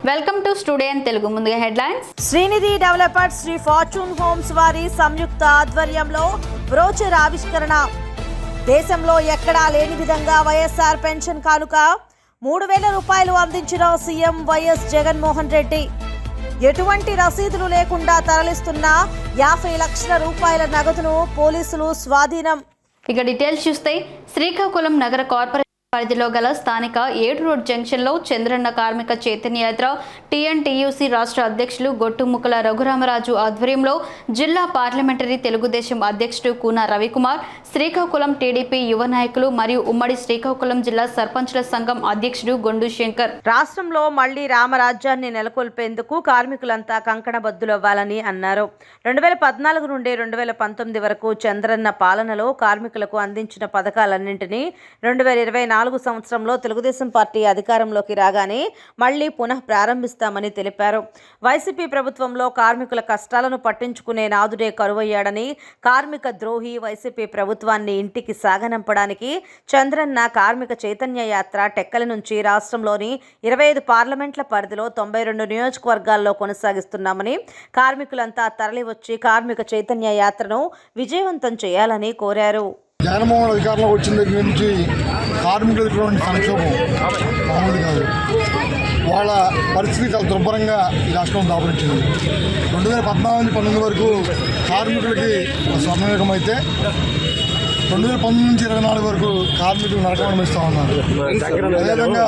Welcome to studio Telugu. ముందుగా headlines. Srinidhi developers Sri fortune homes వారి సంయుక్త ఆధ్వర్యంలో బ్రోచర్ ఆవిష్కరణ. దేశంలో ఎక్కడా లేని విధంగా వైఎస్ఆర్ పెన్షన్ కానుక 3,000 రూపాయలు అందించిన సీఎం వైఎస్ జగన్మోహన్ రెడ్డి. ఎటువంటి రసీదులు లేకుండా తరలిస్తున్న 50 లక్షల రూపాయల నగదును పోలీసులు స్వాధీనం. ఇక డీటెయిల్స్ చూస్తే శ్రీకాకుళం నగర కార్పొరేషన్ పరిధిలో గల స్థానిక 7 రోడ్ జంక్షన్లో చంద్రన్న కార్మిక చైతన్య యాత్ర టీఎన్టీయూసీ రాష్ట్ర అధ్యక్షులు గొట్టుముక్కల రఘురామరాజు ఆధ్వర్యంలో జిల్లా పార్లమెంటరీ తెలుగుదేశం అధ్యక్షుడు కూన రవికుమార్, శ్రీకాకుళం టీడీపీ యువ నాయకులు మరియు ఉమ్మడి శ్రీకాకుళం జిల్లా సర్పంచుల సంఘం అధ్యక్షుడు గొండు శంకర్. రాష్ట్రంలో మళ్లీ రామరాజ్యాన్ని నెలకొల్పేందుకు కార్మికులంతా కంకణబద్దులవ్వాలని అన్నారు. 2014 నుండి 2019 వరకు చంద్రన్న పాలనలో కార్మికులకు అందించిన పథకాలన్నింటినీ 2024 సంవత్సరంలో తెలుగుదేశం పార్టీ అధికారంలోకి రాగానే మళ్లీ పునః ప్రారంభిస్తామని తెలిపారు. వైసీపీ ప్రభుత్వంలో కార్మికుల కష్టాలను పట్టించుకునే నాదుడే కరువయ్యాడని, కార్మిక ద్రోహి వైసీపీ ప్రభుత్వాన్ని ఇంటికి సాగనంపడానికి చంద్రన్న కార్మిక చైతన్య యాత్ర టెక్కలి నుంచి రాష్ట్రంలోని 25 పార్లమెంట్ల పరిధిలో 92 నియోజకవర్గాల్లో కొనసాగిస్తున్నామని, కార్మికులంతా తరలివచ్చి కార్మిక చైతన్య యాత్రను విజయవంతం చేయాలని కోరారు. జగన్మోహన్ అధికారంలోకి వచ్చిన దగ్గర నుంచి కార్మికులకు సంక్షోభం మామూలు కాదు. వాళ్ళ పరిస్థితి చాలా దుర్భరంగా ఈ రాష్ట్రం దాపరించింది. 2014-19 వరకు కార్మికులకి స్వర్ణయుగం అయితే 2019 నుంచి 24 వరకు కార్మికులు నరకం అనుభవిస్తూ ఉన్నారు. అదేవిధంగా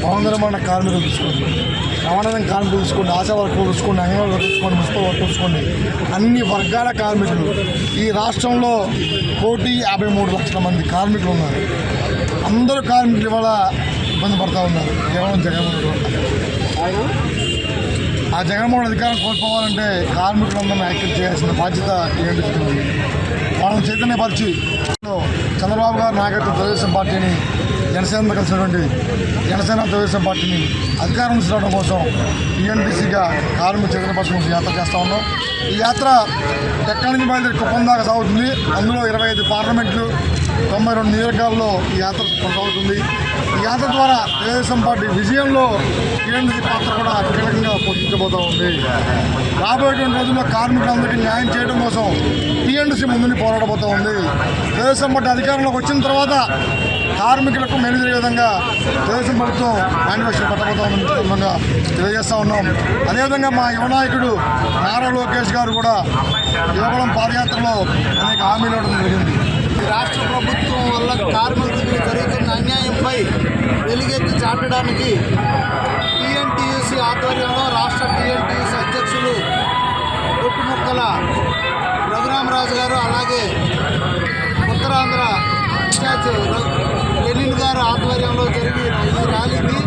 భవన నిర్మాణ కార్మికులు తీసుకోండి, రవాణా కార్మికులు తీసుకోండి, ఆశా వర్కులు చూసుకోండి, అంగన్వాడీ వర్కులు చూసుకోండి, మున్సిపల్ వర్కులు చూసుకోండి, అన్ని వర్గాల కార్మికులు ఈ రాష్ట్రంలో 1,53,00,000 మంది కార్మికులు ఉన్నారు. అందరూ కార్మికులు ఇవాళ ఇబ్బంది పడుతూ ఉన్నారు. జగన్మోహన్ ఆ జగన్మోహన్ అధికారం కోల్పోవాలంటే కార్మికులందరినీ ఐక్యం చేయాల్సిన బాధ్యత టీఎన్టీసీ ఉంది. వాళ్ళని చైతన్యపరిచి చంద్రబాబు గారి నాయకత్వం తెలుగుదేశం పార్టీని జనసేనతో కలిసినటువంటి జనసేన తెలుగుదేశం పార్టీని అధికారం తీసుకురావడం కోసం టీఎన్టీసీగా కార్మిక చైతన్యపరచడం యాత్ర చేస్తూ ఉన్నాం. ఈ యాత్ర ఎక్కడి నుంచి బయలుదేరి కుప్పం దాకా సాగుతుంది. అందులో 25 పార్లమెంట్లు 92 నియోజకవర్గాల్లో ఈ యాత్ర కొనసాగుతుంది. ఈ యాత్ర ద్వారా తెలుగుదేశం పార్టీ విజయంలో టీఎన్టీసీ పాత్ర కూడా కీలకంగా పోషించబోతూ ఉంది. రాబోయేటువంటి రోజుల్లో కార్మికులందరికీ న్యాయం చేయడం కోసం టీఎన్టీసీ ముందుని పోరాడబోతూ ఉంది. తెలుగుదేశం పార్టీ అధికారంలోకి వచ్చిన తర్వాత కార్మికులకు మేలు జరిగే విధంగా తెలుగుదేశం ప్రభుత్వం మేనిఫెస్టో పెట్టబోతామని సందర్భంగా తెలియజేస్తూ ఉన్నాం. అదేవిధంగా మా యువ నాయకుడు నారా లోకేష్ గారు కూడా యువకులం పాదయాత్రలో అనేక హామీలు ఇవ్వడం జరిగింది. రాష్ట్ర ప్రభుత్వం వల్ల కార్మికులకు జరుగుతున్న అన్యాయంపై వెలుగెత్తి చాటడానికి టీఎన్టీయూసీ ఆధ్వర్యంలో రాష్ట్ర టీఎన్టీయూసీ అధ్యక్షులు గొట్టుముక్కల రఘురామరాజు గారు, అలాగే ఉత్తరాంధ్ర ఇన్ఛార్జ్ లెనిన్ గారు ఆధ్వర్యంలో జరిగిన ఈ ర్యాలీని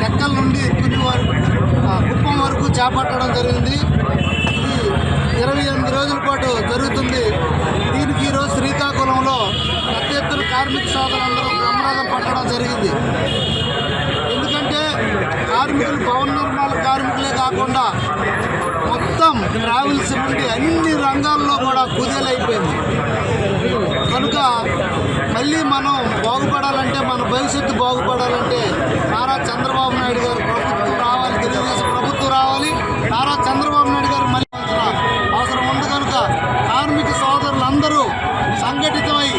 టెక్కల నుండి కుప్పం వరకు చేపట్టడం జరిగింది. ఇది 28 రోజుల పాటు జరుగుతుంది. దీనికి ఈరోజు శ్రీకాకుళంలో పెద్ద ఎత్తున కార్మిక సోదరులందరూ బ్రహ్మరథం పట్టడం జరిగింది. ఎందుకంటే కార్మికులు భవన నిర్మాణ కార్మికులే కాకుండా మొత్తం ట్రావెల్స్ నుండి అన్ని రంగాల్లో కూడా కుదేలైపోయింది. కనుక మళ్ళీ మనం బాగుపడాలంటే, మన భవిష్యత్తు బాగుపడాలంటే నారా చంద్రబాబు నాయుడు గారు ప్రభుత్వం రావాలి, తెలుగుదేశం ప్రభుత్వం రావాలి. నారా చంద్రబాబు నాయుడు గారు మళ్ళీ అవసరం ఉంది. కనుక కార్మిక సోదరులందరూ సంఘటితమై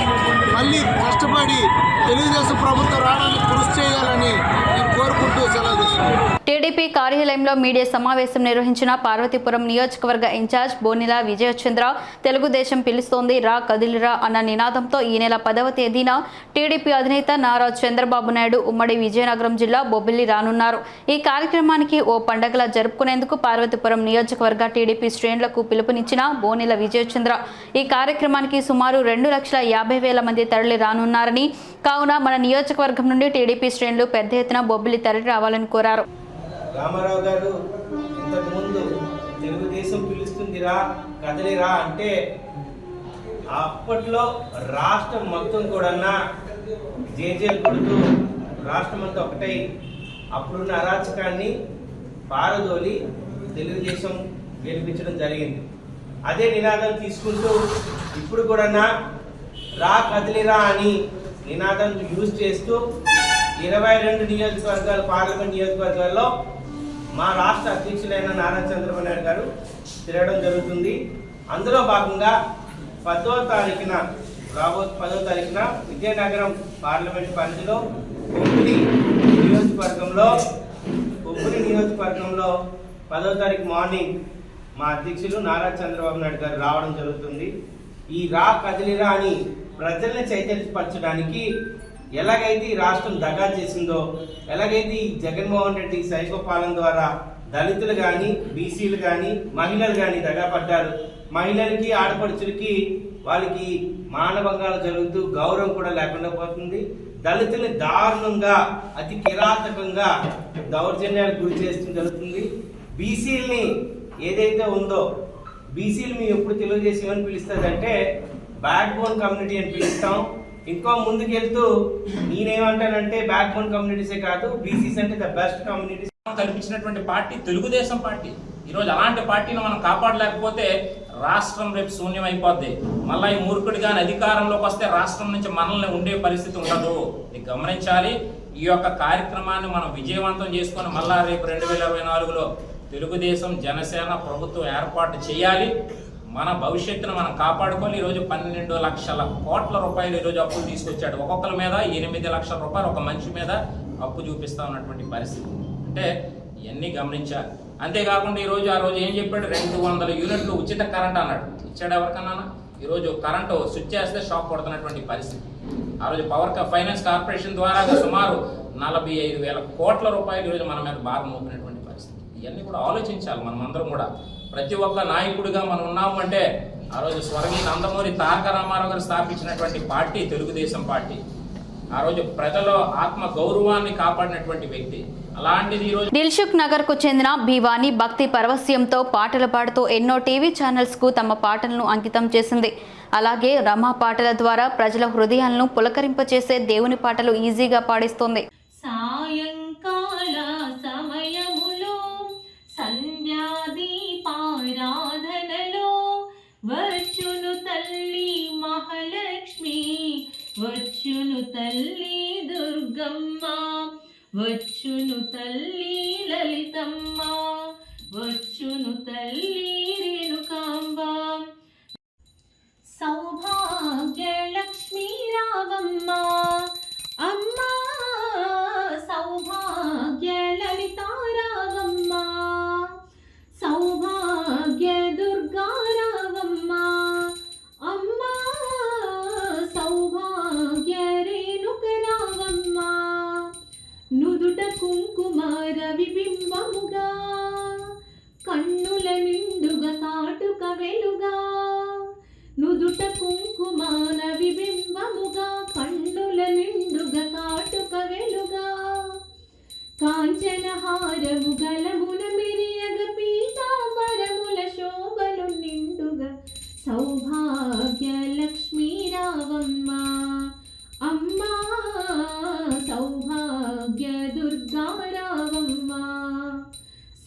మళ్ళీ కష్టపడి తెలుగుదేశం ప్రభుత్వం రావడానికి కృషి చేయాలని నేను కోరుకుంటూ సెలవు తీసుకున్నాను. టీడీపీ కార్యాలయంలో మీడియా సమావేశం నిర్వహించిన పార్వతీపురం నియోజకవర్గ ఇన్ఛార్జ్ బోనిల విజయచంద్ర, తెలుగుదేశం పిలుస్తోంది రా కదిలిరా అన్న నినాదంతో ఈ నెల 10వ తేదీన టీడీపీ అధినేత నారా చంద్రబాబు నాయుడు ఉమ్మడి విజయనగరం జిల్లా బొబ్బిలి రానున్నారు. ఈ కార్యక్రమానికి ఓ పండగలా జరుపుకునేందుకు పార్వతీపురం నియోజకవర్గ టీడీపీ శ్రేణులకు పిలుపునిచ్చిన బోనిల విజయచంద్ర ఈ కార్యక్రమానికి సుమారు 2,50,000 మంది తరలి రానున్నారని, కావున మన నియోజకవర్గం నుండి టీడీపీ శ్రేణులు పెద్ద ఎత్తున బొబ్బిలి తరలి రావాలని కోరారు. రామారావు గారు ఇంతకుముందు తెలుగుదేశం పిలుస్తుందిరా కదలిరా అంటే అప్పట్లో రాష్ట్రం మొత్తం కూడా జేజేలు కొడుతూ రాష్ట్రం అంతా ఒకటై అప్పుడున్న అరాచకాన్ని పారదోలి తెలుగుదేశం గెలిపించడం జరిగింది. అదే నినాదం తీసుకుంటూ ఇప్పుడు కూడా రా కదిలిరా అని నినాదం యూజ్ చేస్తూ 22 నియోజకవర్గాలు పార్లమెంట్ నియోజకవర్గాల్లో మా రాష్ట్ర అధ్యక్షులైన నారా చంద్రబాబు నాయుడు గారు తిరగడం జరుగుతుంది. అందులో భాగంగా 10వ తారీఖున విజయనగరం పార్లమెంట్ పరిధిలో ఉప్పురి నియోజకవర్గంలో 10వ తారీఖు మార్నింగ్ మా అధ్యక్షులు నారా చంద్రబాబు నాయుడు గారు రావడం జరుగుతుంది. ఈ రా కదిలిరా అని ప్రజల్ని చైతన్యపరచడానికి ఎలాగైతే ఈ రాష్ట్రం దగా చేసిందో, ఎలాగైతే ఈ జగన్మోహన్ రెడ్డి సైకో పాలన ద్వారా దళితులు కానీ, బీసీలు కానీ, మహిళలు కానీ దగా పడ్డారు. మహిళలకి, ఆడపడుచులకి వాళ్ళకి మానభంగాలు జరుగుతూ గౌరవం కూడా లేకుండా పోతుంది. దళితుల్ని దారుణంగా, అతి కిరాతకంగా దౌర్జన్యాలకు గురి చేస్తూ జరుగుతుంది. బీసీలని ఏదైతే ఉందో, బీసీలు మేము ఎప్పుడు తెలుగుదేశం అని పిలుస్తుందంటే బ్యాక్ బోన్ కమ్యూనిటీ అని పిలుస్తాం. ఇంకో ముందుకెళ్తూ నేనేమంటానంటే బ్యాక్ బోన్ కమ్యూనిటీసే కాదు, బీసీస్ అంటే ద బెస్ట్ కమ్యూనిటీస్ కల్పించినటువంటి పార్టీ తెలుగుదేశం పార్టీ. ఈరోజు అలాంటి పార్టీని మనం కాపాడలేకపోతే రాష్ట్రం రేపు శూన్యం అయిపోద్ది. మళ్ళీ ఈ మూర్ఖుడు కానీ అధికారంలోకి వస్తే రాష్ట్రం నుంచి మనల్ని ఉండే పరిస్థితి ఉండదు. ఇది గమనించాలి. ఈ యొక్క కార్యక్రమాన్ని మనం విజయవంతం చేసుకొని మళ్ళా రేపు 2024లో తెలుగుదేశం జనసేన ప్రభుత్వం ఏర్పాటు చేయాలి. మన భవిష్యత్తును మనం కాపాడుకోవాలి. ఈరోజు 12 లక్షల కోట్ల రూపాయలు ఈరోజు అప్పులు తీసుకొచ్చాడు. ఒక్కొక్కరి మీద 8 లక్షల రూపాయలు ఒక మనిషి మీద అప్పు చూపిస్తా ఉన్నటువంటి పరిస్థితి. అంటే ఇవన్నీ గమనించాలి. అంతేకాకుండా ఈరోజు ఆ రోజు ఏం చెప్పాడు, 200 యూనిట్లు ఉచిత కరెంట్ అన్నాడు. ఇచ్చాడు ఎవరికన్నా? ఈరోజు కరెంటు స్విచ్ చేస్తే షాక్ కొడుతున్నటువంటి పరిస్థితి. ఆ రోజు పవర్ ఫైనాన్స్ కార్పొరేషన్ ద్వారా సుమారు 45,000 కోట్ల రూపాయలు ఈరోజు మన మీద భారం మోపినటువంటి పరిస్థితి. ఇవన్నీ కూడా ఆలోచించాలి. మనం అందరం కూడా ప్రతి ఒక్క నాయకుడిగా మనం ఉన్నాము అంటే ఆ రోజు స్వర్గీయ నందమూరి తారక రామారావు గారు స్థాపించినటువంటి పార్టీ తెలుగుదేశం పార్టీ. ఆ రోజు ప్రజల ఆత్మ గౌరవాన్ని కాపాడినటువంటి వ్యక్తి. అలాంటిది ఈరోజు దిల్సుఖ్ నగర్ కు చెందిన భివాని భక్తి పరవశ్యంతో పాటలు పాడుతూ ఎన్నో టీవీ ఛానల్స్ కు తమ పాటలను అంకితం చేసింది. అలాగే రమా పాటల ద్వారా ప్రజల హృదయాలను పులకరింపచేసే దేవుని పాటలు ఈజీగా పాడిస్తుంది. సాయంకాల సమయములో సంధ్యాదీపారాధనలో వచ్చును తల్లి మహాలక్ష్మి, వచ్చును తల్లి దుర్గమ్మ, వచ్చును తల్లి లలితమ్మ, వచ్చును తల్లి రేణుకాంబ. సౌభాగ్య లక్ష్మీ రావమ్మ అమ్మా, సౌభాగ్య లలితా రావమ్మ, సౌభాగ్య దుర్గా రావమ్మ అమ్మా, సౌభాగ్య రేణుక రావమ్మ. నుదుట కుంకుమార విబింబముగా, కన్నుల నిండుగా కాటుక వెలుగా. నుదుట కుంకుమాన విబింబముగా, కన్నుల నిండుగా కాటుక వెలుగా. కాంచన హారము గలమున మెరియగ, పీతాంబరముల శోభలు నిండుగా. సౌభాగ్య లక్ష్మీ రావమ్మ అమ్మా, సౌభాగ్య దుర్గా రావమ్మ,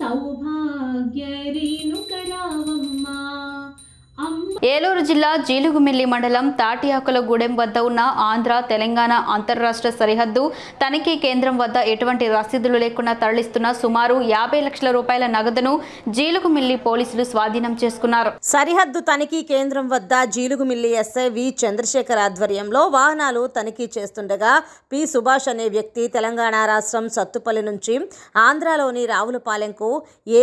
సౌభాగ్య రేణుక రావమ్మ. ఏలూరు జిల్లా జీలుగుమిల్లి మండలం తాటియాకులగూడెం వద్ద ఉన్న ఆంధ్ర తెలంగాణ అంతర్రాష్ట్ర సరిహద్దు తనిఖీ కేంద్రం వద్ద ఎటువంటి రసీదులు లేకుండా తరలిస్తున్న సుమారు 50 లక్షల రూపాయల నగదును జీలుగుమిల్లి పోలీసులు స్వాధీనం చేసుకున్నారు. సరిహద్దు తనిఖీ కేంద్రం వద్ద జీలుగుమిల్లి ఎస్ఐ వి చంద్రశేఖర్ ఆధ్వర్యంలో వాహనాలు తనిఖీ చేస్తుండగా పి సుభాష్ అనే వ్యక్తి తెలంగాణ రాష్ట్రం సత్తుపల్లి నుంచి ఆంధ్రాలోని రావులపాలెంకు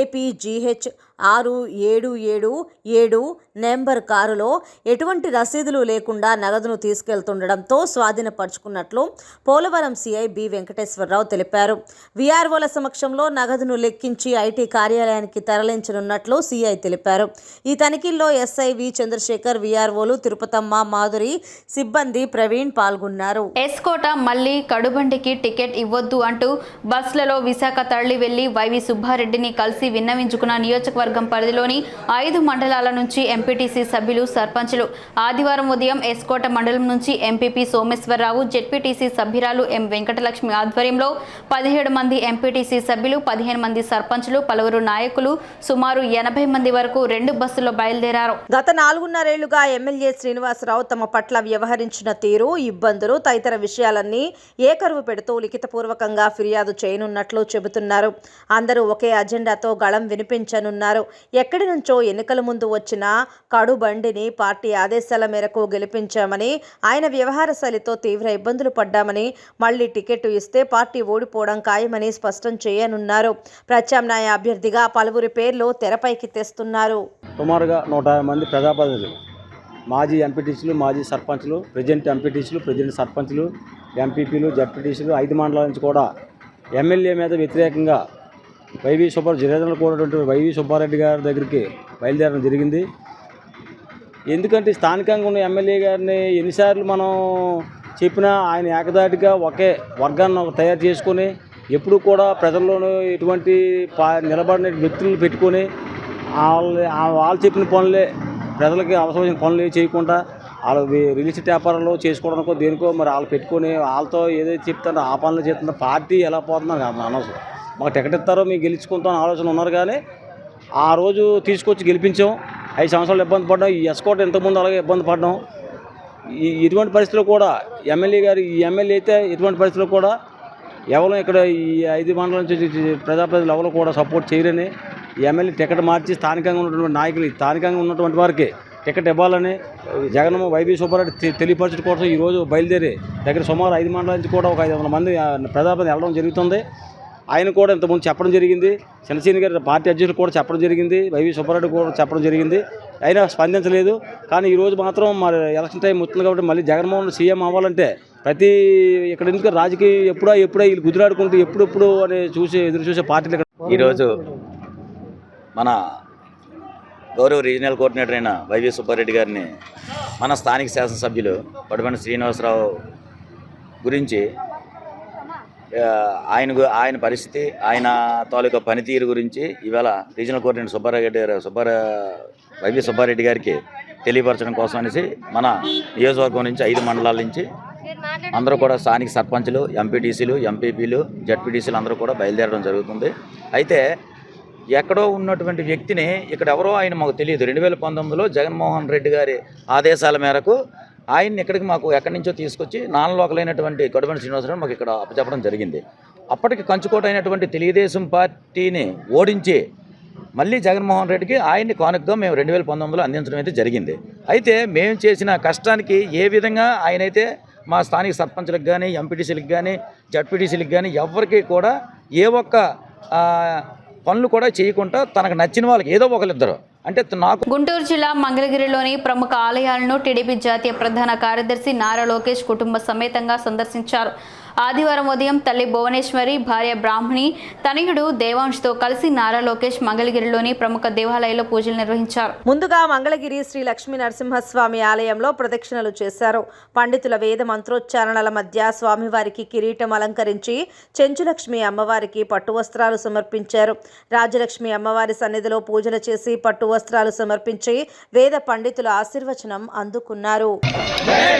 APGH 6777 నెంబర్ కారులో ఎటువంటి రసీదులు లేకుండా నగదును తీసుకెళ్తుండడంతో స్వాధీనపరుచుకున్నట్లు పోలవరం సిఐ బి వెంకటేశ్వరరావు తెలిపారు. విఆర్ఓల సమక్షంలో నగదును లెక్కించి ఐటీ కార్యాలయానికి తరలించనున్నట్లు సిఐ తెలిపారు. ఈ తనిఖీల్లో ఎస్ఐ వి చంద్రశేఖర్, విఆర్ఓలు తిరుపతమ్మ, మాధురి, సిబ్బంది ప్రవీణ్ పాల్గొన్నారు. ఎస్కోట మళ్లీ కడుబండికి టికెట్ ఇవ్వొద్దు అంటూ బస్సులలో విశాఖ తరలి వెళ్లి వైవి సుబ్బారెడ్డిని కలిసి విన్నవించుకున్న నియోజకవర్గం పరిధిలోని 5 మండలాల నుంచి ఎంపీటీసీ సభ్యులు సర్పంచులు ఆదివారం ఉదయం ఎస్కోట మండలం నుంచి ఎంపీపీ సోమేశ్వరరావు, జెడ్పీటీసీ సభ్యురాలు ఎం వెంకటలక్ష్మి ఆధ్వర్యంలో 17 మంది ఎంపీటీసీ సభ్యులు, 15 మంది సర్పంచులు, పలువురు నాయకులు సుమారు 80 మంది వరకు 2 బస్సుల్లో బయలుదేరారు. గత 4.5 ఏళ్లుగా ఎమ్మెల్యే శ్రీనివాసరావు తమ పట్ల వ్యవహరించిన తీరు, ఇబ్బందులు తదితర విషయాలన్నీ ఏకరువు పెడుతూ లిఖితపూర్వకంగా ఫిర్యాదు చేయనున్నట్లు చెబుతున్నారు. అందరూ ఒకే అజెండాతో గళం వినిపించనున్నారు. ఎక్కడి నుంచో ఎన్నికల ముందు వచ్చిన కడుబండిని పార్టీ ఆదేశాల మేరకు గెలిపించామని, ఆయన వ్యవహార శైలితో తీవ్ర ఇబ్బందులు పడ్డామని, మళ్లీ టికెట్ ఇస్తే పార్టీ ఓడిపోవడం ఖాయమని స్పష్టం చేయనున్నారు. ప్రత్యామ్నాయ అభ్యర్థిగా పలువురి పేర్లు తెరపైకి తెస్తున్నారు. సుమారుగా 150 మంది ప్రజాప్రతినిధులు, మాజీ ఎంపీటీసీలు, మాజీ సర్పంచ్లు, ప్రెసిడెంట్ ఎంపీటీసీలు, ప్రెసిడెంట్ సర్పంచ్లు, ఎంపీపీలు, జడ్పీటీసీలు 5 మండలాల నుంచి కూడా ఎమ్మెల్యే మీద వ్యతిరేకంగా జిల్లాలో కూడినటువంటి వైవి సుబ్బారెడ్డి గారి దగ్గరికి బయలుదేరడం జరిగింది. ఎందుకంటే స్థానికంగా ఉన్న ఎమ్మెల్యే గారిని ఎన్నిసార్లు మనం చెప్పినా ఆయన ఏకదాటిగా ఒకే వర్గాన్ని తయారు చేసుకొని ఎప్పుడు కూడా ప్రజల్లోనూ ఎటువంటి నిలబడిన వ్యక్తులను పెట్టుకొని వాళ్ళు చెప్పిన పనులే, ప్రజలకి అవసరమైన పనులు చేయకుండా వాళ్ళు రిలీజ్ వ్యాపారాలు చేసుకోవడానికో దేనికో మరి వాళ్ళు పెట్టుకొని వాళ్ళతో ఏదైతే చెప్తారో ఆ పనులు చేస్తుందో పార్టీ ఎలా పోతుందో అనవసరం. మాకు టికెట్ ఇస్తారో మేము గెలుచుకుంటాం ఆలోచన ఉన్నారు, కానీ ఆ రోజు తీసుకొచ్చి గెలిపించాం. 5 సంవత్సరాలు ఇబ్బంది పడ్డాం. ఈ ఎస్కోట్ ఇంతకుముందు అలాగే ఇబ్బంది పడ్డాం. ఇటువంటి పరిస్థితుల్లో కూడా ఎమ్మెల్యే గారు అయితే ఎటువంటి పరిస్థితుల్లో కూడా ఎవరు ఇక్కడ ఈ 5 మండలం నుంచి ప్రజాప్రతినిధులు ఎవరు కూడా సపోర్ట్ చేయరని, ఈ ఎమ్మెల్యే టికెట్ మార్చి స్థానికంగా ఉన్నటువంటి నాయకులు, స్థానికంగా ఉన్నటువంటి వారికి టికెట్ ఇవ్వాలని వైవి సుబ్బారెడ్డి తెలియపరచడం కోసం ఈరోజు బయలుదేరి దగ్గర సుమారు 5 మండలాల నుంచి కూడా ఒక 500 మంది ప్రజాప్రతినిధులు వెళ్ళడం జరుగుతుంది. ఆయన కూడా ఇంతకుముందు చెప్పడం జరిగింది. చంద్రశేఖర్ గారి పార్టీ అధ్యక్షులు కూడా చెప్పడం జరిగింది. వైవి సుబ్బారెడ్డి కూడా చెప్పడం జరిగింది. అయినా స్పందించలేదు. కానీ ఈరోజు మాత్రం మరి ఎలక్షన్ టైం వస్తుంది కాబట్టి మళ్ళీ జగన్మోహన్ సీఎం అవ్వాలంటే ప్రతి ఇక్కడ ఎందుకు రాజకీయ ఎప్పుడో వీళ్ళు గుజరాడుకుంటూ ఎప్పుడు అని ఎదురు చూసే పార్టీలు ఈరోజు మన గౌరవ రీజనల్ కోఆర్డినేటర్ అయిన వైవి సుబ్బారెడ్డి గారిని మన స్థానిక శాసనసభ్యులు పడిపండి శ్రీనివాసరావు గురించి ఆయన పరిస్థితి, ఆయన తాలూకా పనితీరు గురించి ఇవాళ రీజనల్ కోఆర్డినేటర్ వైవి సుబ్బారెడ్డి గారికి తెలియపరచడం కోసం అనేసి మన నియోజకవర్గం నుంచి 5 మండలాల నుంచి అందరూ కూడా స్థానిక సర్పంచులు, ఎంపీటీసీలు, ఎంపీపీలు, జడ్పీటీసీలు అందరూ కూడా బయలుదేరడం జరుగుతుంది. అయితే ఎక్కడో ఉన్నటువంటి వ్యక్తిని ఇక్కడ ఎవరో ఆయన మాకు తెలియదు. 2019లో జగన్మోహన్ రెడ్డి గారి ఆదేశాల మేరకు ఆయన్ని ఇక్కడికి మాకు ఎక్కడి నుంచో తీసుకొచ్చి నాన్లోకలైనటువంటి కొడబండి శ్రీనివాసరావు మాకు ఇక్కడ అప్పచెప్పడం జరిగింది. అప్పటికి కంచుకోట అయినటువంటి తెలుగుదేశం పార్టీని ఓడించి మళ్ళీ జగన్మోహన్ రెడ్డికి ఆయన్ని కానుకగా మేము 2019లో అందించడం అయితే జరిగింది. అయితే మేము చేసిన కష్టానికి ఏ విధంగా ఆయనైతే మా స్థానిక సర్పంచులకు కానీ, ఎంపీటీసీలకు కానీ, జడ్పీటీసీలకు కానీ ఎవరికి కూడా ఏ ఒక్క పనులు కూడా చేయకుండా తనకు నచ్చిన వాళ్ళకి ఏదో ఒకరిద్దరు అంటే నాకు. గుంటూరు జిల్లా మంగళగిరిలోని ప్రముఖ ఆలయాలను టీడీపీ జాతీయ ప్రధాన కార్యదర్శి నారా లోకేష్ కుటుంబ సమేతంగా సందర్శించారు. ఆదివారం ఉదయం తల్లి భువనేశ్వరి, భార్య బ్రాహ్మణి, తనయుడు దేవాంష్తో కలిసి నారా లోకేష్ మంగళగిరిలోని ప్రముఖ దేవాలయంలో పూజలు నిర్వహించారు. ముందుగా మంగళగిరి శ్రీ లక్ష్మీ నరసింహస్వామి ఆలయంలో ప్రదక్షిణలు చేశారు. పండితుల వేద మంత్రోచ్చారణల మధ్య స్వామివారికి కిరీటం అలంకరించి చెంచులక్ష్మి అమ్మవారికి పట్టు వస్త్రాలు సమర్పించారు. రాజలక్ష్మి అమ్మవారి సన్నిధిలో పూజలు చేసి పట్టు వస్త్రాలు సమర్పించి వేద పండితుల ఆశీర్వచనం అందుకున్నారు. జై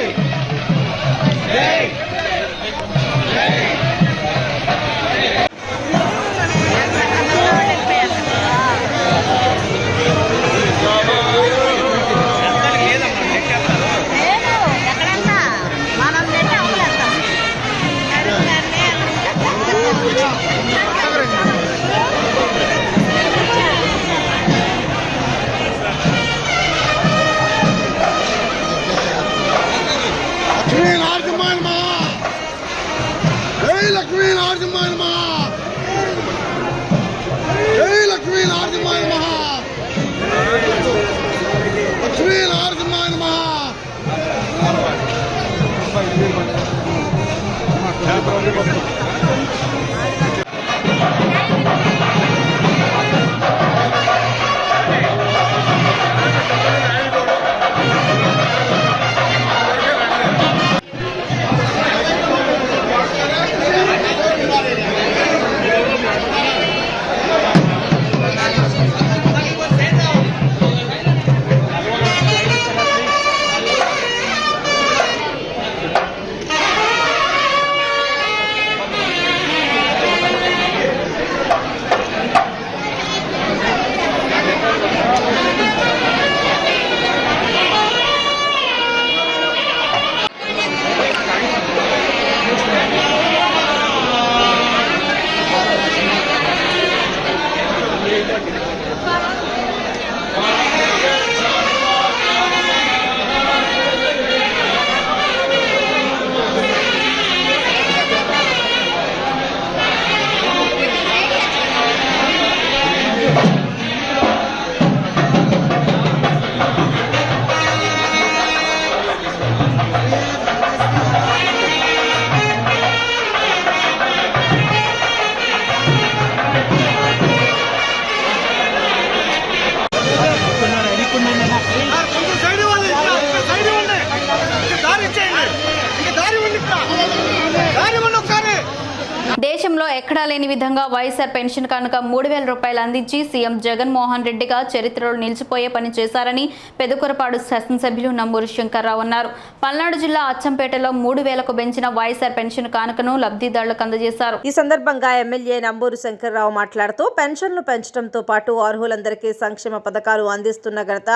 దేశంలో ఎక్కడా లేని విధంగా వైఎస్ఆర్ పెన్షన్ కానుక 3,000 రూపాయలు అందించి సీఎం జగన్మోహన్ రెడ్డిగా చరిత్రలో నిలిచిపోయే పని చేశారని పెదకూరపాడు శాసనసభ్యులు నంబూరు శంకర్రావు అన్నారు. పల్నాడు జిల్లా అచ్చంపేటలో 3,000కు పెంచిన వైఎస్ఆర్ పెన్షన్ కానుకను లబ్ధిదారులకు అందజేశారు. ఈ సందర్భంగా ఎమ్మెల్యే నంబూరు శంకర్రావు మాట్లాడుతూ పెన్షన్లు పెంచడంతో పాటు అర్హులందరికీ సంక్షేమ పథకాలు అందిస్తున్న ఘనత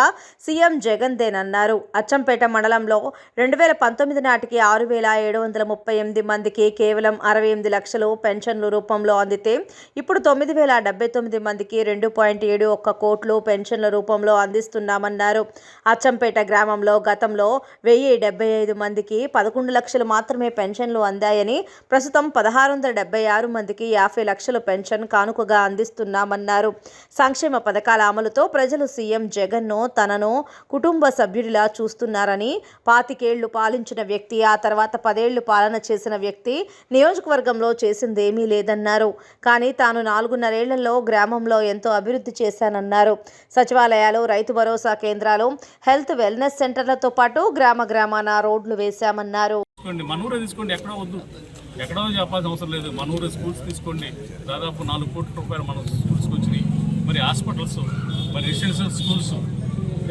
సీఎం జగన్దేనన్నారు. అచ్చంపేట మండలంలో 2019 నాటికి 6,738 మందికి కేవలం 68 లక్షలు పెన్షన్లు రూపంలో అందితే ఇప్పుడు 9,079 మందికి 2.71 కోట్లు పెన్షన్ల రూపంలో అందిస్తున్నామన్నారు. అచ్చంపేట గ్రామంలో గతంలో 1,075 మందికి 11 లక్షలు మాత్రమే పెన్షన్లు అందాయని ప్రస్తుతం 1,676 మందికి 50 లక్షలు పెన్షన్ కానుకగా అందిస్తున్నామన్నారు. సంక్షేమ పథకాల అమలుతో ప్రజలు సీఎం జగన్ను తనను కుటుంబ సభ్యుడిలా చూస్తున్నారని 25 ఏళ్లు పాలించిన వ్యక్తి ఆ తర్వాత 10 ఏళ్లు పాలన చేసిన వ్యక్తి నియోజకవర్గంలో చేసిందేమీ లేదన్నారు. కానీ తాను 4.5 ఏళ్లలో గ్రామంలో ఎంతో అభివృద్ధి చేశానన్నారు. సచివాలయాలు, రైతు భరోసా కేంద్రాలు, హెల్త్ వెల్నెస్ సెంటర్లతో పాటు గ్రామాన రోడ్లు వేశామన్నారు. మనూరు తీసుకోండి, ఎక్కడో చెప్పాల్సిన అవసరం లేదు. మనూరు స్కూల్స్ తీసుకోండి, దాదాపు 4 కోట్ల రూపాయలు మన స్కూల్స్కి వచ్చినాయి. మరి హాస్పిటల్స్, మరి రెసిడెన్షియల్ స్కూల్స్,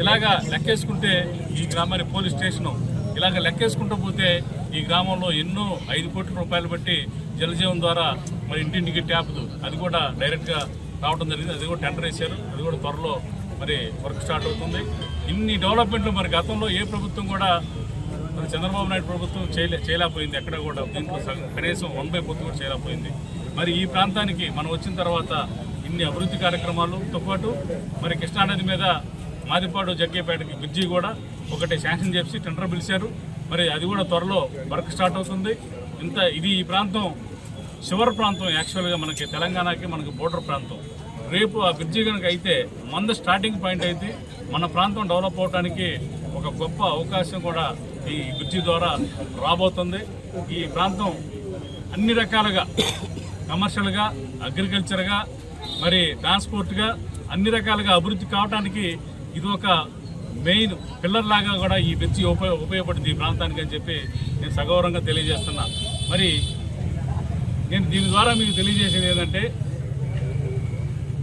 ఇలాగా లెక్కేసుకుంటే ఈ గ్రామానికి పోలీస్ స్టేషను, ఇలాగ లెక్కేసుకుంటూ పోతే ఈ గ్రామంలో ఎన్నో 5 కోట్ల రూపాయలు బట్టి జలజీవన్ ద్వారా మరి ఇంటింటికి ట్యాప్ అది కూడా డైరెక్ట్గా రావడం జరిగింది. అది కూడా టెండర్ వేశారు, అది కూడా త్వరలో మరి వర్క్ స్టార్ట్ అవుతుంది. ఇన్ని డెవలప్మెంట్లు మరి గతంలో ఏ ప్రభుత్వం కూడా మరి చంద్రబాబు నాయుడు ప్రభుత్వం చేయలేకపోయింది. ఎక్కడ కూడా దీంట్లో కనీసం 1/4 కూడా చేయలేకపోయింది. మరి ఈ ప్రాంతానికి మనం వచ్చిన తర్వాత ఇన్ని అభివృద్ధి కార్యక్రమాలతో పాటు మరి కృష్ణానది మీద మాదిపాడు జగ్గేపేటకి బ్రిడ్జి కూడా ఒకటి శాంక్షన్ చేసి టెండర్ పిలిచారు. మరి అది కూడా త్వరలో వర్క్ స్టార్ట్ అవుతుంది. ఇది ఈ ప్రాంతం చివరి ప్రాంతం, యాక్చువల్గా మనకి తెలంగాణకి మనకి బోర్డర్ ప్రాంతం. రేపు ఆ బ్రిడ్జి కనుక అయితే మన స్టార్టింగ్ పాయింట్ అయితే మన ప్రాంతం డెవలప్ అవడానికి ఒక గొప్ప అవకాశం కూడా ఈ బ్రిడ్జి ద్వారా రాబోతుంది. ఈ ప్రాంతం అన్ని రకాలుగా కమర్షియల్గా, అగ్రికల్చర్గా, మరి ట్రాన్స్పోర్ట్గా అన్ని రకాలుగా అభివృద్ధి కావడానికి ఇది ఒక మెయిన్ పిల్లర్ లాగా కూడా ఈ బ్రిడ్జి ఉపయోగపడుతుంది ఈ ప్రాంతానికి అని చెప్పి నేను సగౌరవంగా తెలియజేస్తున్నా. మరి నేను దీని ద్వారా మీకు తెలియజేసేది ఏంటంటే,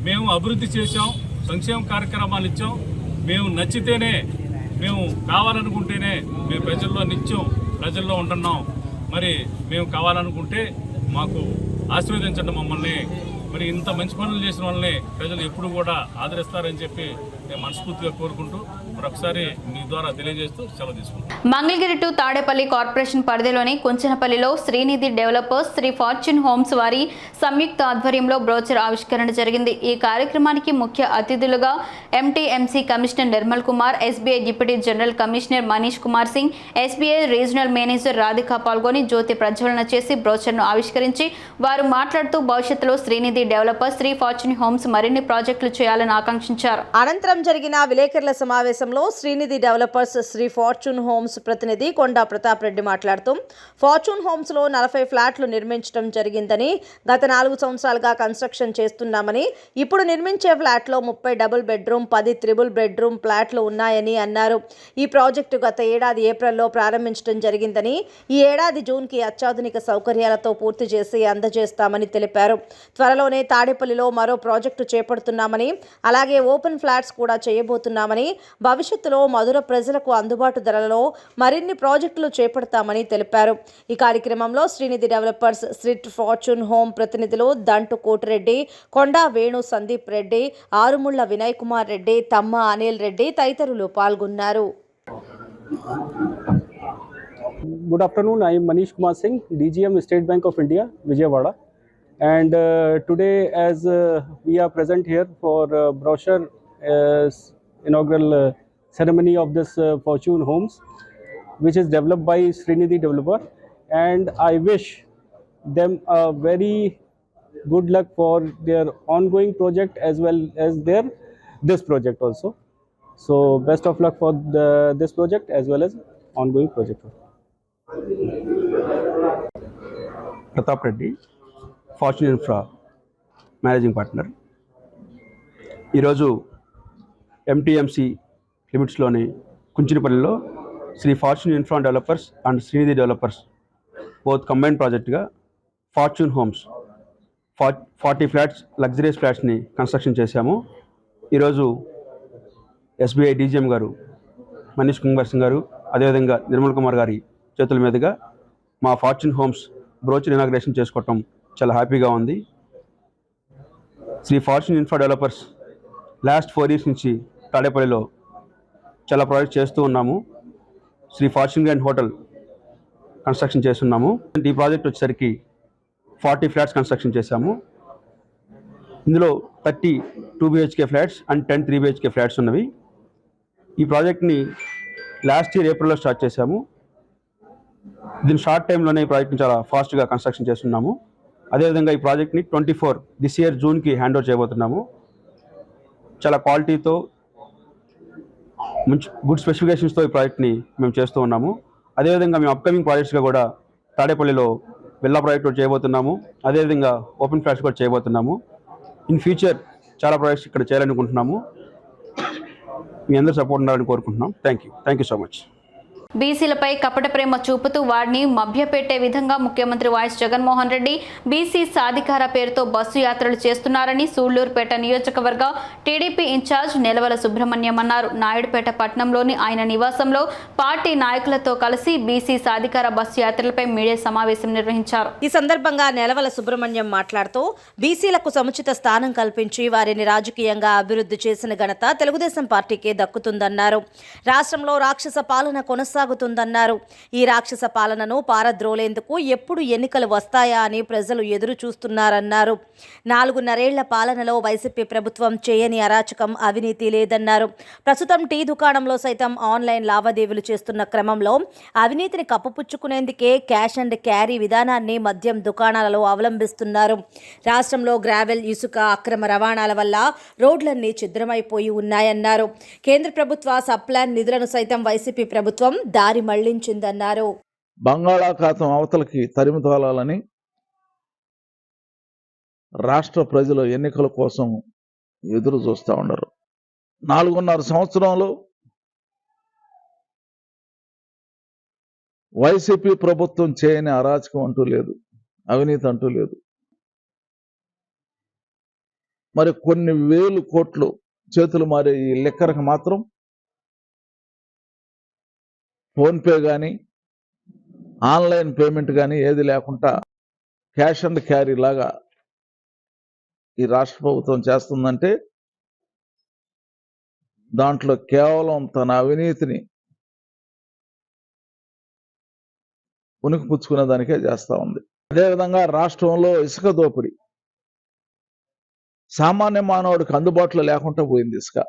మేము అభివృద్ధి చేసాం, సంక్షేమ కార్యక్రమాలు ఇచ్చాం. మేము నచ్చితేనే, మేము కావాలనుకుంటేనే మేము ప్రజల్లో ఉంటున్నాం. మరి మేము కావాలనుకుంటే మాకు ఆశీర్వదించండి మమ్మల్ని. మరి ఇంత మంచి పనులు చేసిన వాళ్ళని ప్రజలు ఎప్పుడు కూడా ఆదరిస్తారని చెప్పి నేను మనస్ఫూర్తిగా కోరుకుంటూ మరొకసారి మీ ద్వారా తెలియజేస్తూ సెలవు తీసుకుంటాం. మంగళగిరి టు తాడేపల్లి కార్పొరేషన్ పరిధిలోని కుంచనపల్లిలో Srinidhi developers, Sri fortune homes వారి సంయుక్త ఆధ్వర్యంలో బ్రోచర్ ఆవిష్కరణ జరిగింది. ఈ కార్యక్రమానికి ముఖ్య అతిథులుగా MTMC commissioner Nirmal Kumar, SBI deputy general commissioner Manish Kumar Singh, SBI regional manager Radhika పాల్గొని జ్యోతి ప్రజ్వలన చేసి బ్రోచర్ను ఆవిష్కరించి వారు మాట్లాడుతూ భవిష్యత్తులో Srinidhi developers, Sri fortune Homes మరిన్ని ప్రాజెక్టులు చేయాలని ఆకాంక్షించారు. అనంతరం జరిగిన విలేకరుల సమావేశంలో Srinidhi developers, Sri fortune Homes ప్రతినిధి కొండా ప్రతాప్ రెడ్డి మాట్లాడుతూ ఫార్చ్యూన్ హోమ్స్లో 40 ఫ్లాట్లు నిర్మించడం జరిగిందని, గత 4 సంవత్సరాలుగా కన్స్ట్రక్షన్ చేస్తున్నామని, ఇప్పుడు నిర్మించే ఫ్లాట్లో 30 డబుల్ బెడ్రూమ్, 10 త్రిబుల్ బెడ్రూమ్ ఫ్లాట్లు ఉన్నాయని అన్నారు. ఈ ప్రాజెక్టు గత ఏడాది ఏప్రిల్లో ప్రారంభించడం జరిగిందని, ఈ ఏడాది జూన్కి అత్యాధునిక సౌకర్యాలతో పూర్తి చేసి అందజేస్తామని తెలిపారు. త్వరలోనే తాడేపల్లిలో మరో ప్రాజెక్టు చేపడుతున్నామని, అలాగే ఓపెన్ ఫ్లాట్స్ కూడా చేయబోతున్నామని, భవిష్యత్తులో మధుర ప్రజలకు అందుబాటు ధరలలో మరిన్ని ప్రాజెక్టులు చేపడతామని తెలిపారు. ఈ కార్యక్రమంలో Srinidhi developers, Sri Fortune Home ప్రతినిధులు దంటు కోటిరెడ్డి, కొండా వేణు సందీప్ రెడ్డి, ఆరుముళ్ల వినయ్ కుమార్ రెడ్డి, తమ్మ అనిల్ రెడ్డి తదితరులు పాల్గొన్నారు. Good afternoon. I am Manish Kumar Singh, DGM State Bank of India, Vijayawada. And today, as we are present here for brochure inaugural ceremony of this Fortune Homes, which is developed by Srinidhi Developer, and I wish them a very good luck for their ongoing project as well as this project also. So best of luck for this project as well as ongoing project. Pratap Reddy, fortune infra managing partner. ఈరోజు MTMC లిమిట్స్లోని కుంచినపల్లిలో Sri fortune infra developers and Srinidhi developers both combined ప్రాజెక్ట్గా fortune homes 40 flats luxuries ఫ్లాట్స్ని construction చేశాము. ఈరోజు SBI DGM గారు మనీష్ కుమార్ సింగ్ గారు, అదేవిధంగా నిర్మల్ కుమార్ గారి చేతుల మీదుగా మా ఫార్చ్యూన్ హోమ్స్ బ్రోచర్ ఇనాగ్రేషన్ చేసుకోవటం చాలా హ్యాపీగా ఉంది. Sri fortune infra Developers last 4 years నుంచి తాడేపల్లిలో చాలా ప్రాజెక్ట్ చేస్తూ ఉన్నాము. Sri Fortune Grand Hotel construction చేస్తున్నాము. ఈ ప్రాజెక్ట్ వచ్చేసరికి 40 ఫ్లాట్స్ కన్స్ట్రక్షన్ చేశాము. ఇందులో 30 2 BHK flats and 10 3 BHK flats ఉన్నవి. ఈ ప్రాజెక్ట్ని లాస్ట్ ఇయర్ ఏప్రిల్లో స్టార్ట్ చేశాము. దీని షార్ట్ టైంలోనే ఈ ప్రాజెక్ట్ని చాలా ఫాస్ట్గా కన్స్ట్రక్షన్ చేస్తున్నాము. అదేవిధంగా ఈ ప్రాజెక్ట్ని 24 దిస్ ఇయర్ జూన్కి హ్యాండ్ ఓవర్ చేయబోతున్నాము. చాలా క్వాలిటీతో మంచి గుడ్ స్పెసిఫికేషన్స్తో ఈ ప్రాజెక్ట్ని మేము చేస్తూ ఉన్నాము. అదేవిధంగా మేము అప్కమింగ్ ప్రాజెక్ట్స్గా కూడా తాడేపల్లిలో విల్లా ప్రాజెక్ట్ కూడా చేయబోతున్నాము. అదేవిధంగా ఓపెన్ ఫ్లాట్స్ కూడా చేయబోతున్నాము. ఇన్ ఫ్యూచర్ చాలా ప్రాజెక్ట్స్ ఇక్కడ చేయాలనుకుంటున్నాము. మీ అందరూ సపోర్ట్ ఉండాలని కోరుకుంటున్నాం. Thank you so much. బీసీలపై కపట ప్రేమ చూపుతూ వారిని మభ్యపెట్టే విధంగా ముఖ్యమంత్రి వైఎస్ జగన్మోహన్ రెడ్డి బీసీ సాధికార పేరుతో బస్సు యాత్రలు చేస్తున్నారని సూళ్లూరుపేట నియోజకవర్గ టీడీపీ ఇన్ఛార్జ్ నెలవల సుబ్రహ్మణ్యం అన్నారు. నాయుడుపేట పట్టణంలోని ఆయన నివాసంలో పార్టీ నాయకులతో కలిసి బీసీ సాధికార బస్సు యాత్రలపై మీడియా సమావేశం నిర్వహించారు. ఈ సందర్భంగా నెలవల సుబ్రహ్మణ్యం మాట్లాడుతూ బీసీలకు సముచిత స్థానం కల్పించి వారిని రాజకీయంగా అభివృద్ధి చేసిన ఘనత తెలుగుదేశం పార్టీకే దక్కుతుందన్నారు. రాష్ట్రంలో రాక్షస పాలన కొనసాగుతుందన్నారు. ఈ రాక్షస పాలనను పారద్రోలేందుకు ఎప్పుడు ఎన్నికలు వస్తాయా అని ప్రజలు ఎదురు చూస్తున్నారన్నారు. 4.5 పాలనలో వైసీపీ ప్రభుత్వం చేయని అరాచకం, అవినీతి లేదన్నారు. ప్రస్తుతం టీ దుకాణంలో సైతం ఆన్లైన్ లావాదేవీలు చేస్తున్న క్రమంలో అవినీతిని కప్పుపుచ్చుకునేందుకే క్యాష్ అండ్ క్యారీ విధానాన్ని మద్యం దుకాణాలలో అవలంబిస్తున్నారు. రాష్ట్రంలో గ్రావెల్, ఇసుక అక్రమ రవాణాల వల్ల రోడ్లన్నీ ఛిద్రమైపోయి ఉన్నాయన్నారు. కేంద్ర ప్రభుత్వ సబ్ప్లాన్ నిధులను సైతం వైసీపీ ప్రభుత్వం దారి మళ్లించిందన్నారు. బంగాళాఖాతం అవతలకి తరిమితోలాలని రాష్ట్ర ప్రజలు ఎన్నికల కోసం ఎదురు చూస్తూ ఉండరు. 4.5 సంవత్సరంలో వైసీపీ ప్రభుత్వం చేయని అరాచకం అంటూ లేదు, అవినీతి అంటూ లేదు. మరి కొన్ని వేలు కోట్లు చేతులు మారే ఈ లెక్కరకు మాత్రం ఫోన్పే కానీ ఆన్లైన్ పేమెంట్ కానీ ఏది లేకుండా క్యాష్ అండ్ క్యారీ లాగా ఈ రాష్ట్ర ప్రభుత్వం చేస్తుందంటే దాంట్లో కేవలం తన అవినీతిని ఉనికి పుచ్చుకునే దానికే చేస్తూ ఉంది. అదేవిధంగా రాష్ట్రంలో ఇసుక దోపిడీ సామాన్య మానవుడికి అందుబాటులో లేకుండా పోయింది. ఇసుక,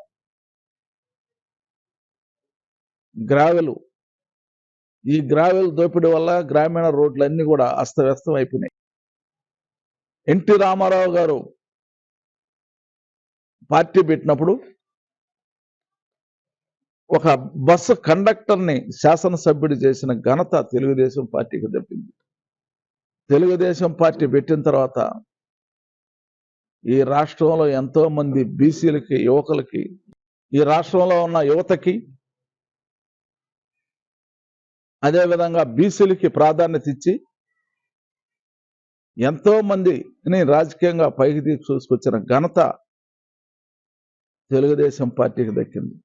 గ్రావెలు, ఈ గ్రావెల్ దోపిడీ వల్ల గ్రామీణ రోడ్లన్నీ కూడా అస్తవ్యస్తం అయిపోయినాయి. ఎన్టీ రామారావు గారు పార్టీ పెట్టినప్పుడు ఒక బస్సు కండక్టర్ని శాసనసభ్యుడు చేసిన ఘనత తెలుగుదేశం పార్టీకి దక్కింది. తెలుగుదేశం పార్టీ పెట్టిన తర్వాత ఈ రాష్ట్రంలో ఎంతో మంది బీసీలకి, యువకులకి, ఈ రాష్ట్రంలో ఉన్న యువతకి, అదేవిధంగా బీసీలకి ప్రాధాన్యత ఇచ్చి ఎంతో మందిని రాజకీయంగా పైకి తీసుకొచ్చిన ఘనత తెలుగుదేశం పార్టీకి దక్కింది.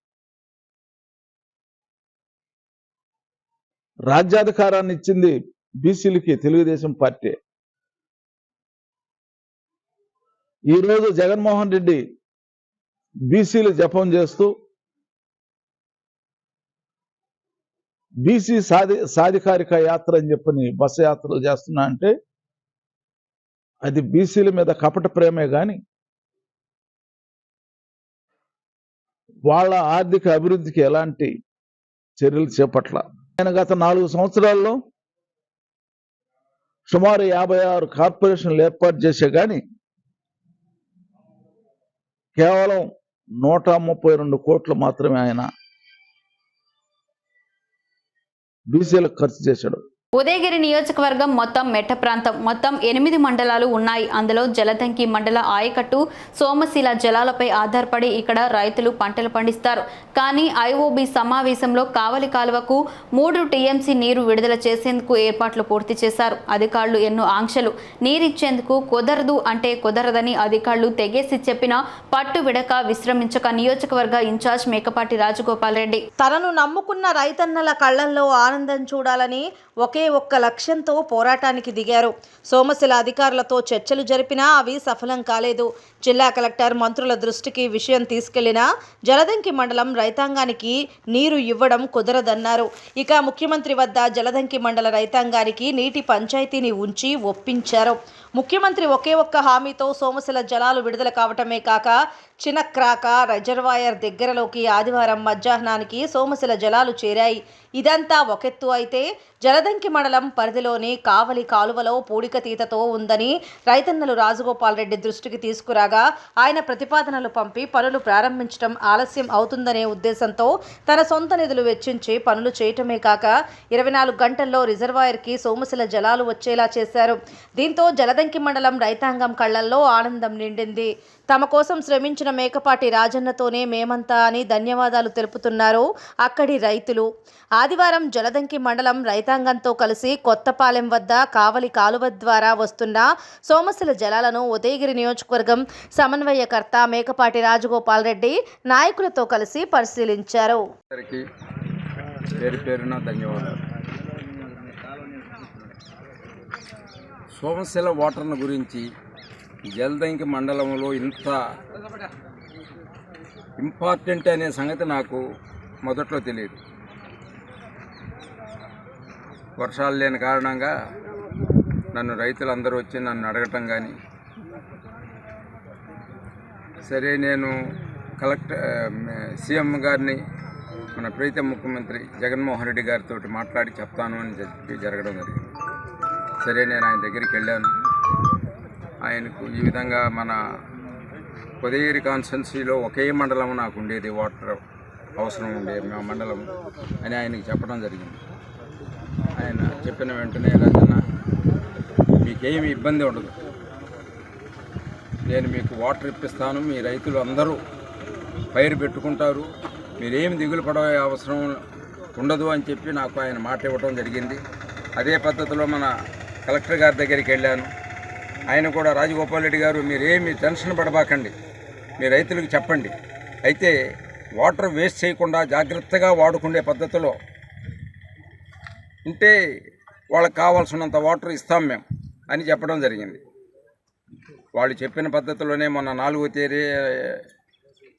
రాజ్యాధికారాన్ని ఇచ్చింది బీసీలకి తెలుగుదేశం పార్టీ. ఈరోజు జగన్మోహన్ రెడ్డి బీసీలు జపం చేస్తూ బీసీ సాధికారిక యాత్ర అని చెప్పని బస్సు యాత్రలు చేస్తున్నా అంటే అది బీసీల మీద కపట ప్రేమే కానీ వాళ్ళ ఆర్థిక అభివృద్ధికి ఎలాంటి చర్యలు చేపట్ల. ఆయన గత 4 సంవత్సరాల్లో సుమారు 56 కార్పొరేషన్లు ఏర్పాటు చేసే కానీ కేవలం 132 కోట్లు మాత్రమే ఆయన బీసీలకు ఖర్చు చేశాడు. ఉదయగిరి నియోజకవర్గం మొత్తం మెట్ట ప్రాంతం మొత్తం 8 మండలాలు ఉన్నాయి. అందులో జలదంకి మండల ఆయకట్టు సోమశిల జలాలపై ఆధారపడి ఇక్కడ రైతులు పంటలు పండిస్తారు. కానీ ఐఓబి సమావేశంలో కావలి కాలువకు 3 టీఎంసీ నీరు విడుదల చేసేందుకు ఏర్పాట్లు పూర్తి చేశారు. అధికారులు ఎన్నో ఆంక్షలు నీరిచ్చేందుకు కుదరదు అంటే కుదరదని అధికారులు తెగేసి చెప్పినా పట్టు విడక విశ్రమించక నియోజకవర్గ ఇన్ఛార్జ్ మేకపాటి రాజగోపాల్ రెడ్డి తనను నమ్ముకున్న రైతన్నల కళ్లల్లో ఆనందం చూడాలని ఒకే ఒక్క లక్ష్యంతో పోరాటానికి దిగారు. సోమశిల అధికారులతో చర్చలు జరిపినా అవి సఫలం కాలేదు. జిల్లా కలెక్టర్ మంత్రుల దృష్టికి విషయం తీసుకెళ్లినా జలదంకి మండలం రైతాంగానికి నీరు ఇవ్వడం కుదరదన్నారు. ఇక ముఖ్యమంత్రి వద్ద జలదంకి మండల రైతాంగానికి నీటి పంచాయతీని ఉంచి ఒప్పించారు. ముఖ్యమంత్రి ఒకే ఒక్క హామీతో సోమశిల జలాలు విడుదల కావటమే కాక చినక్రాక రిజర్వాయర్ దగ్గరలోకి ఆదివారం మధ్యాహ్నానికి సోమశిల జలాలు చేరాయి. ఇదంతా ఒకెత్తు అయితే జలదంకి మండలం పరిధిలోని కావలి కాలువలో పూడికతీతతో ఉందని రైతన్నలు రాజగోపాల్ రెడ్డి దృష్టికి తీసుకురాగా ఆయన ప్రతిపాదనలు పంపి పనులు ప్రారంభించడం ఆలస్యం అవుతుందనే ఉద్దేశంతో తన సొంత నిధులు వెచ్చించి పనులు చేయటమే కాక 24 గంటల్లో రిజర్వాయర్కి సోమశిల జలాలు వచ్చేలా చేశారు. దీంతో జలదంకి మండలం రైతాంగం కళ్లల్లో ఆనందం నిండింది. తమ కోసం శ్రమించిన మేకపాటి రాజన్నతోనే మేమంతా అని ధన్యవాదాలు తెలుపుతున్నారు అక్కడి రైతులు. ఆదివారం జలదంకి మండలం రైతాంగంతో కలిసి కొత్తపాలెం వద్ద కావలి కాలువ ద్వారా వస్తున్న సోమశిల జలాలను ఉదయగిరి నియోజకవర్గం సమన్వయకర్త మేకపాటి రాజగోపాల్ రెడ్డి నాయకులతో కలిసి పరిశీలించారు. సోమశిల వాటర్ను గురించి జలదంకి మండలంలో ఇంత ఇంపార్టెంట్ అనే సంగతి నాకు మొదట్లో తెలియదు. వర్షాలు లేని కారణంగా నన్ను రైతులందరూ వచ్చి నన్ను అడగటం కానీ, సరే నేను సీఎం గారిని మన ప్రీతం ముఖ్యమంత్రి జగన్మోహన్ రెడ్డి గారితో మాట్లాడి చెప్తాను అని చెప్పి జరగడం జరిగింది. సరే నేను ఆయన దగ్గరికి వెళ్ళాను. ఆయనకు ఈ విధంగా మన ఉదయగిరి కాన్స్టిట్యున్సీలో ఒకే మండలం నాకు ఉండేది, వాటర్ అవసరం ఉండేది మా మండలం అని ఆయనకి చెప్పడం జరిగింది. ఆయన చెప్పిన వెంటనే రాజన్న మీకేమి ఇబ్బంది ఉండదు, నేను మీకు వాటర్ ఇప్పిస్తాను, మీ రైతులు అందరూ పైరు పెట్టుకుంటారు, మీరేమి దిగులు పడే అవసరం ఉండదు అని చెప్పి నాకు ఆయన మాట ఇవ్వడం జరిగింది. అదే పద్ధతిలో మన కలెక్టర్ గారి దగ్గరికి వెళ్ళాను. ఆయన కూడా రాజగోపాల్ రెడ్డి గారు మీరేమి టెన్షన్ పడబాకండి, మీ రైతులకు చెప్పండి, అయితే వాటర్ వేస్ట్ చేయకుండా జాగ్రత్తగా వాడుకునే పద్ధతిలో ఉంటే వాళ్ళకి కావాల్సినంత వాటర్ ఇస్తాం మేము అని చెప్పడం జరిగింది. వాళ్ళు చెప్పిన పద్ధతిలోనే మొన్న 4వ తేదీ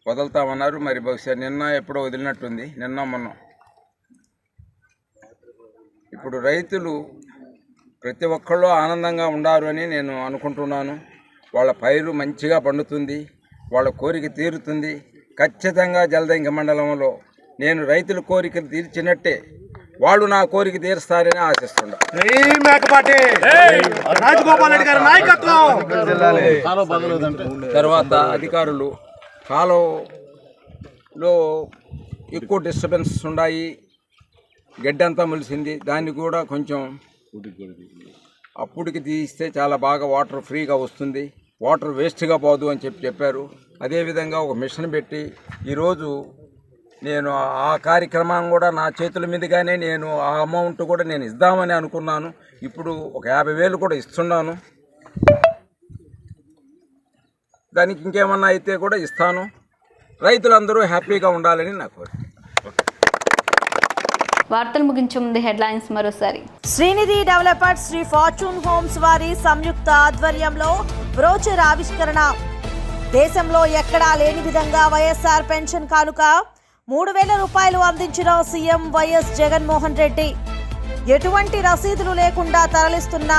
వదులుతామన్నారు. మరి బహుశా నిన్న ఎప్పుడో వదిలినట్టుంది, నిన్న మొన్న. ఇప్పుడు రైతులు ప్రతి ఒక్కళ్ళు ఆనందంగా ఉండారు అని నేను అనుకుంటున్నాను. వాళ్ళ పైరు మంచిగా పండుతుంది, వాళ్ళ కోరిక తీరుతుంది. ఖచ్చితంగా జలదంకి మండలంలో నేను రైతుల కోరికలు తీర్చినట్టే వాళ్ళు నా కోరిక తీరుస్తారని ఆశిస్తున్నా. తర్వాత అధికారులు కాలువలో ఎక్కువ డిస్టర్బెన్స్ ఉన్నాయి, గడ్డంతా మొలిసింది, దాన్ని కూడా కొంచెం అప్పుడికి తీస్తే చాలా బాగా వాటర్ ఫ్రీగా వస్తుంది, వాటర్ వేస్ట్గా పోదు అని చెప్పారు. అదేవిధంగా ఒక మిషన్ పెట్టి ఈరోజు నేను ఆ కార్యక్రమం కూడా నా చేతుల మీదుగానే నేను ఆ అమౌంట్ కూడా నేను ఇద్దామని అనుకున్నాను. ఇప్పుడు ఒక 50,000 కూడా ఇస్తున్నాను. దానికి ఇంకేమన్నా అయితే కూడా ఇస్తాను. రైతులందరూ హ్యాపీగా ఉండాలని నా కోరిక. వార్తలు ముగించే ముందు హెడ్లైన్స్ మరోసారి. Srinidhi developers Sri fortune homes వారి సంయుక్త ఆధ్వర్యంలో బ్రోచర్ ఆవిష్కరణ. దేశంలో ఎక్కడా లేని విధంగా వైఎస్ఆర్ పెన్షన్ కానుక 3,000 రూపాయలు అందించిన సీఎం వైఎస్ జగన్మోహన్ రెడ్డి. ఎటువంటి రసీదులు లేకుండా తరలిస్తున్న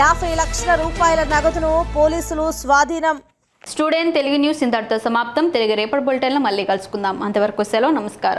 50 లక్షల రూపాయల నగదును పోలీసులు స్వాధీనం. స్టూడెంట్ తెలుగు న్యూస్ ఇంతటితో సమాప్తం. తెలుగు రేపటి బులెటిన్లో మళ్ళీ కలుసుకుందాం. అంతవరకు సెలవు, నమస్కారం.